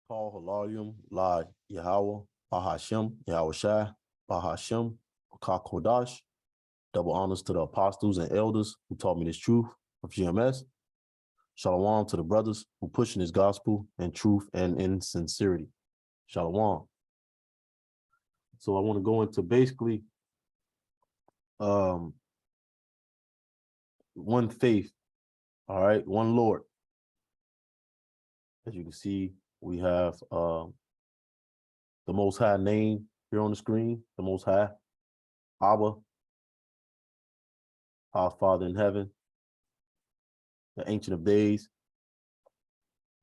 Paul Halalim, La Yahweh, Bahashem, Yahweh Shai, Bahashem, Kakodash. Double honors to the apostles and elders who taught me this truth of GMS. Shalom to the brothers who pushing this gospel and truth and in sincerity. Shalom. So I want to go into basically one faith, all right, one Lord. As you can see, we have the Most High name here on the screen, the Most High, Abba, our Father in heaven, the Ancient of Days,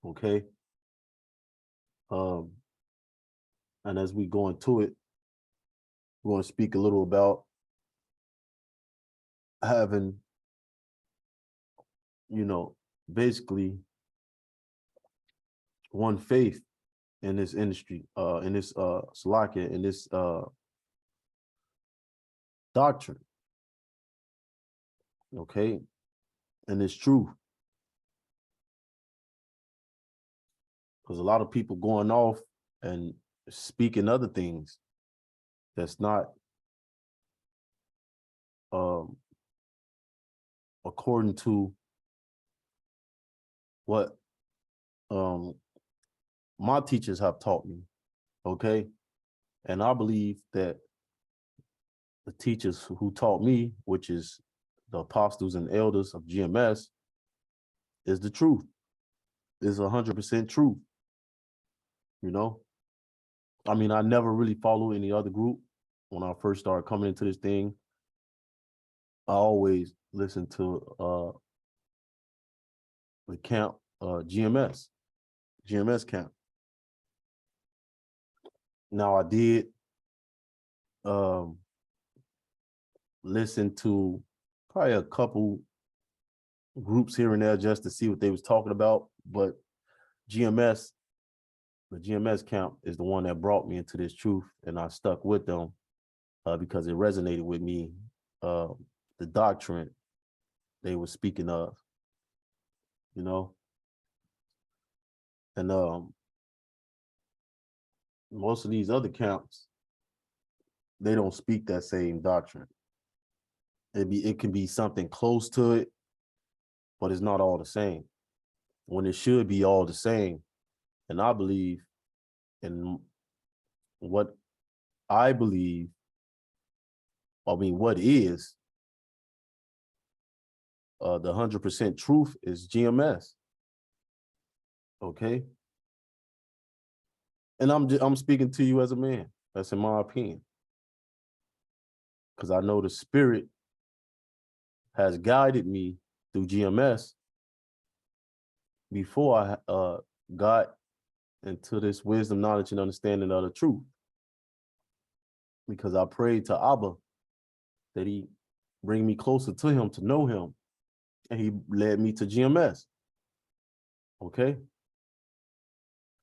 okay? And as we go into it, we want to speak a little about having, basically one faith in this industry, in this Salakia, in this doctrine, okay, and this truth. Because a lot of people going off and speaking other things that's not according to what my teachers have taught me, okay? And I believe that the teachers who taught me, which is the apostles and elders of GMS, is the truth, is 100% truth, you know? I mean, I never really followed any other group. When I first started coming into this thing, I always listened to the camp, GMS camp. Now I did listen to probably a couple groups here and there just to see what they was talking about, but the GMS camp is the one that brought me into this truth, and I stuck with them because it resonated with me, the doctrine they were speaking of, you know. And most of these other camps, they don't speak that same doctrine. It can be something close to it, but it's not all the same, when it should be all the same. And I believe in what I believe, what is the 100% truth is GMS, okay? And I'm speaking to you as a man. That's in my opinion, because I know the Spirit has guided me through GMS before I got into this wisdom, knowledge, and understanding of the truth. Because I prayed to Abba that he bring me closer to him, to know him, and he led me to GMS, okay?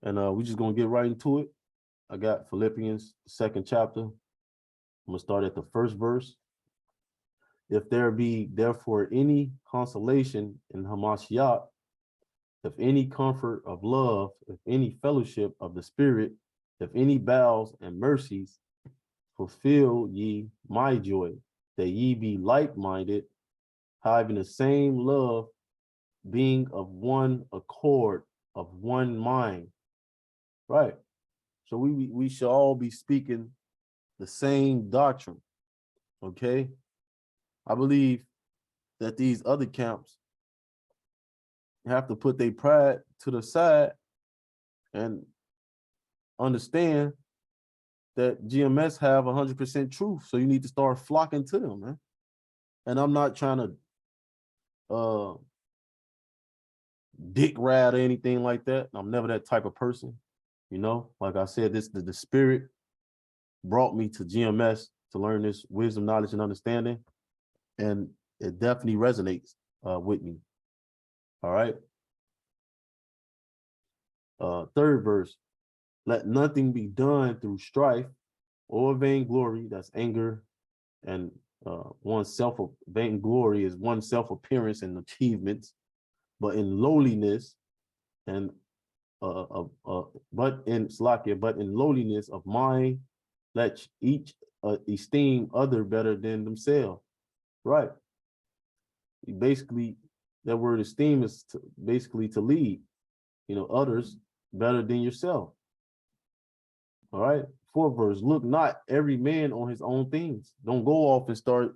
And we're just gonna get right into it. I got Philippians, 2nd chapter. I'm gonna start at the 1st verse. If there be therefore any consolation in Hamashiach, if any comfort of love, if any fellowship of the Spirit, if any bowels and mercies, fulfill ye my joy, that ye be like-minded, having the same love, being of one accord, of one mind. Right. So we should all be speaking the same doctrine. Okay. I believe that these other camps have to put their pride to the side and understand that GMS have 100% truth. So you need to start flocking to them, man. And I'm not trying to dick ride or anything like that. I'm never that type of person. You know, like I said, the Spirit brought me to GMS to learn this wisdom, knowledge, and understanding. And it definitely resonates with me. All right. 3rd verse, let nothing be done through strife or vainglory, that's anger, and vainglory is one's self-appearance and achievements, but in lowliness and but in Slakia, but in lowliness of mind, let each esteem other better than themselves. Right. Basically, that word esteem is basically to lead, others better than yourself. All right. 4th verse, look not every man on his own things. Don't go off and start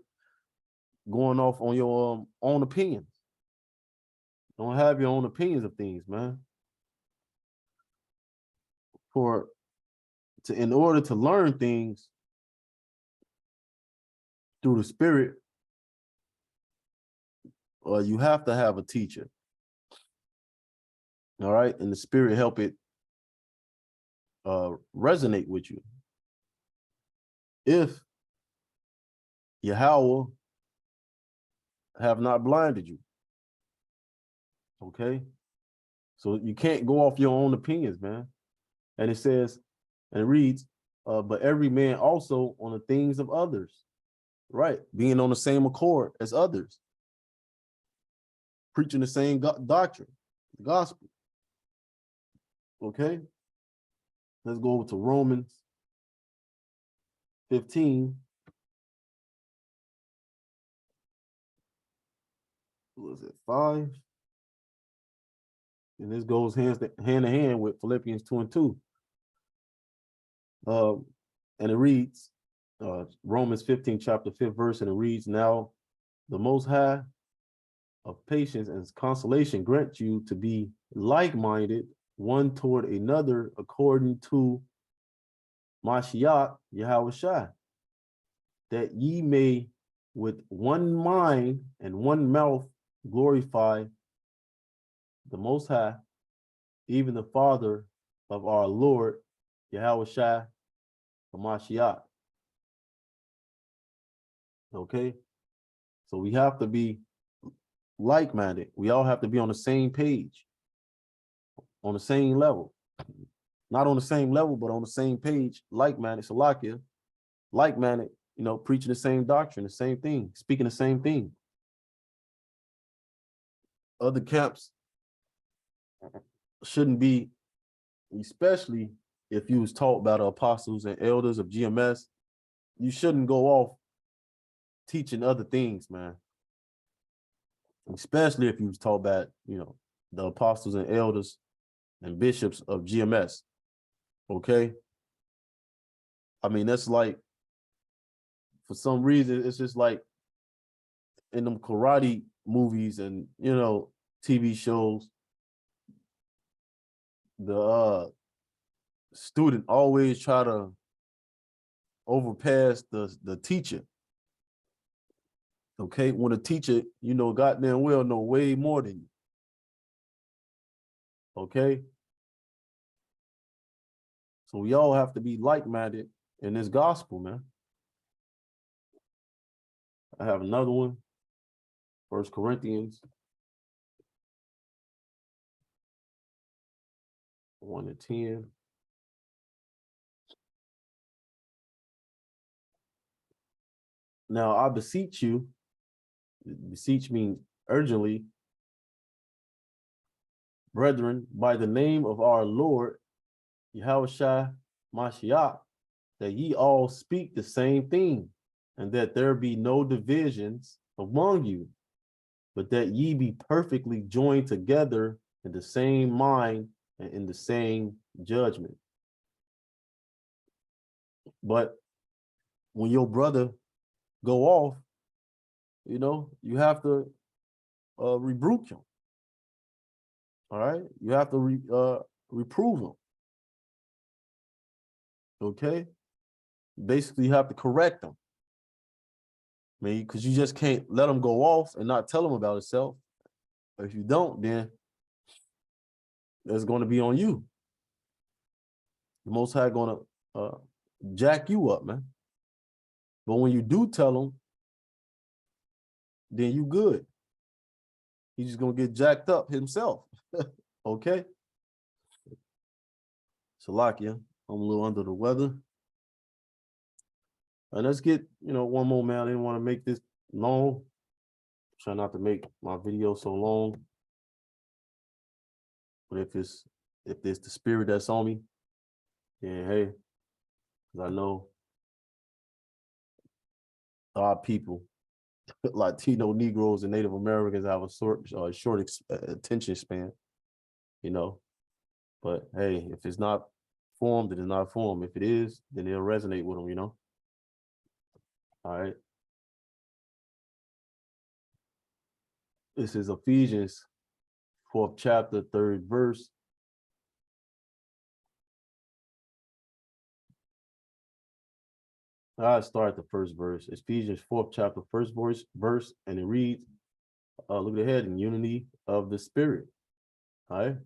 going off on your own opinions. Don't have your own opinions of things, man. In order to learn things through the Spirit, you have to have a teacher. All right, and the Spirit help it resonate with you. If Yahweh have not blinded you, okay, so you can't go off your own opinions, man. And it says, and it reads, but every man also on the things of others, right? Being on the same accord as others, preaching the same doctrine, the gospel. Okay, let's go over to Romans 15. What was it, 5? And this goes hand in hand with Philippians 2 and 2. And it reads, Romans 15, chapter 5th verse, and it reads, now the Most High of patience and consolation grant you to be like-minded one toward another according to Mashiach Yahushua, that ye may with one mind and one mouth glorify the Most High, even the Father of our Lord Yahushua Mashiach. Okay, so we have to be like-minded. We all have to be on the same page, on the same level. Not on the same level, but on the same page, like-minded, Salakia, like-minded, preaching the same doctrine, the same thing, speaking the same thing. Other camps shouldn't be, especially if you was taught by the apostles and elders of GMS, you shouldn't go off teaching other things, man. Especially if you was taught by, the apostles and elders and bishops of GMS. Okay. I mean, that's like, for some reason, it's just like in them karate movies and, TV shows, the student always try to overpass the teacher. Okay, when a teacher, goddamn well know way more than you. Okay. So we all have to be like-minded in this gospel, man. I have another one. 1 Corinthians 1 and 10. Now I beseech you, beseech means urgently, brethren, by the name of our Lord Yahushua Mashiach, that ye all speak the same thing, and that there be no divisions among you, but that ye be perfectly joined together in the same mind and in the same judgment. But when your brother go off, you have to rebuke him. All right, you have to reprove him. Okay, basically you have to correct him. I mean, because you just can't let him go off and not tell him about himself. If you don't, then that's going to be on you. The Most High going to jack you up, man. But when you do tell him, then you good. He's just going to get jacked up himself. Okay? Salakia, I'm a little under the weather. And let's get, one more, man. I didn't want to make this long. Try not to make my video so long. But if it's if it's the spirit that's on me, then hey, because I know our people, Latino, Negroes, and Native Americans have a short attention span, you know. But hey, if it's not formed, it is not formed. If it is, then it'll resonate with them, you know. All right. This is Ephesians 4th chapter, 3rd verse. I start the first verse. Ephesians 4th chapter, first verse, and it reads, look ahead, in unity of the Spirit. All right.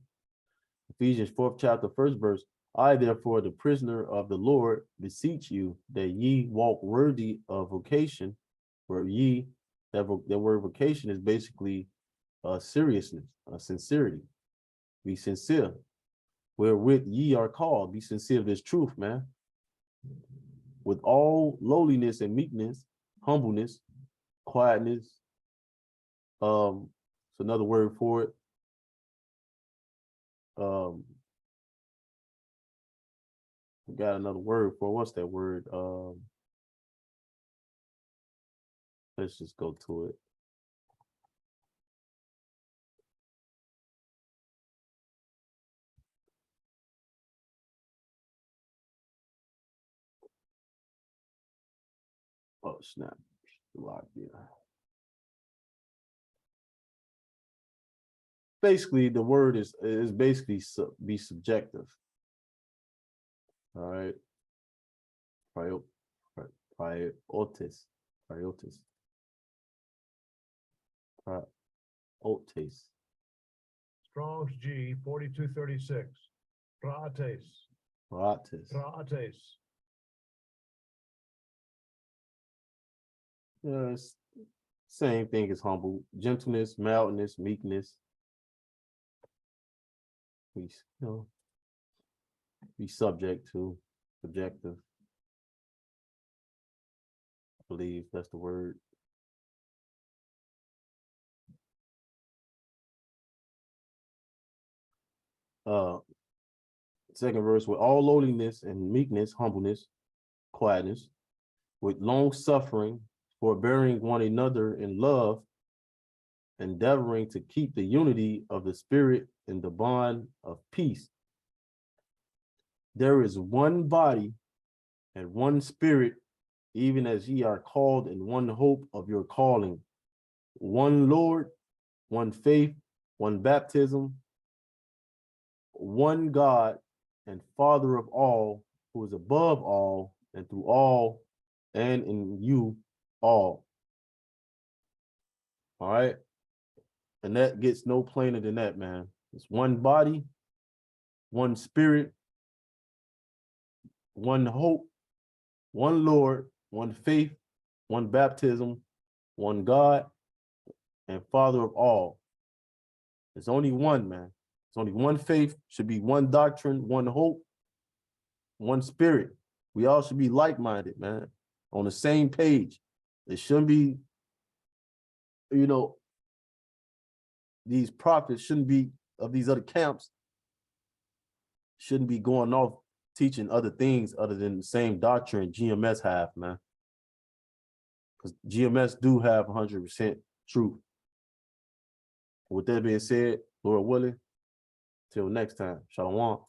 Ephesians 4th chapter, first verse. I, therefore, the prisoner of the Lord, beseech you that ye walk worthy of vocation, where ye, that word vocation is basically seriousness, sincerity. Be sincere. Wherewith ye are called, be sincere of this truth, man. With all lowliness and meekness, humbleness, quietness. It's another word for it. We got another word for what's that word? Let's just go to it. Oh snap! Basically, the word is basically be subjective. All right. Priotis. Strong's G 4236. Prates. Yeah, it's same thing as humble, gentleness, mildness, meekness. Be subject to, subjective. I believe that's the word. Second verse, with all lowliness and meekness, humbleness, quietness, with long suffering, forbearing one another in love, endeavoring to keep the unity of the Spirit in the bond of peace. There is one body and one Spirit, even as ye are called in one hope of your calling, one Lord, one faith, one baptism, one God and Father of all, who is above all and through all and in you all. All right. And that gets no plainer than that, man. It's one body, one Spirit, one hope, one Lord, one faith, one baptism, one God and Father of all. There's only one, man. It's only one faith, should be one doctrine, one hope, one Spirit. We all should be like-minded, man, on the same page. It shouldn't be, you know, these prophets shouldn't be of these other camps, shouldn't be going off teaching other things other than the same doctrine GMS have, man. Because GMS do have 100% truth. With that being said, Lord willing, till next time, Shalom.